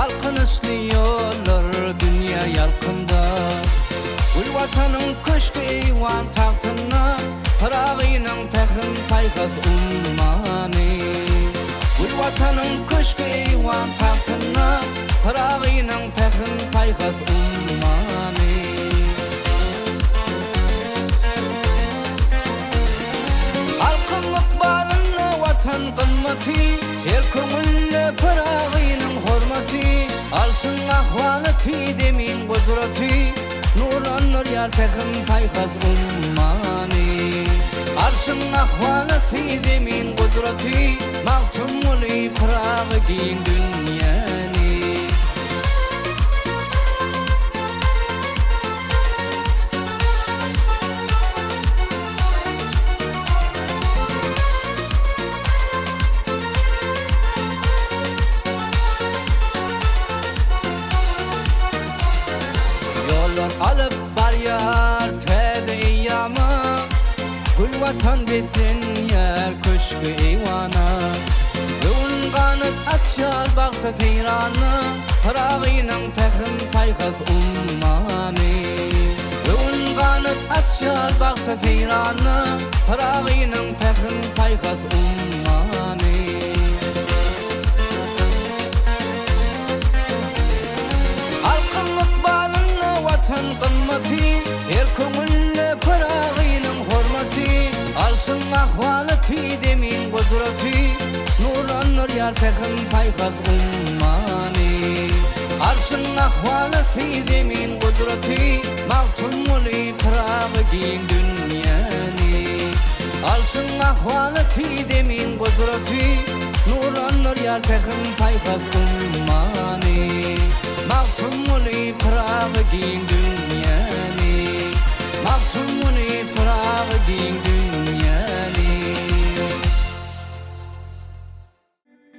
alkınışlı yollar dünya yalkında. Gül vatanın köşkü eyvan tahtına, Pırağıyla pekhin paykaz ummani. Gül vatanın köşkü eyvan tahtına, Pırağıyla pekhin paykaz ummani. Halkın ıkbalını vatan kımmeti, el köngülle pırağıyla hormati. Alsın ahvaleti demin kudreti, nuranlar yar pekhin paykaz ummani. Alsın ahvaleti demin kudreti, maktumuli pırağı giyin dünyani. Yollar alıp baryar tede eyyama, Gül vatan besin yer köşkü eyvana. Yoğun kanıt açar bakta seyrana, Pırağıyla pekhin paykaz ummani. Yoğun kanıt açar bakta seyrana, Pırağıyla pekhin paykaz ummani. Halkın ıkbalını vatan kımmeti, el köngülle pırağıyla hormati. Alsın ahvaleti demin kudreti, nuranlar yar pekhin paykaz ummani. Alsın ahvaleti demin kudreti, maktumuli pırağı giyin dünyani. Alsın ahvaleti demin kudreti, nuranlar yar pekhin paykaz ummani.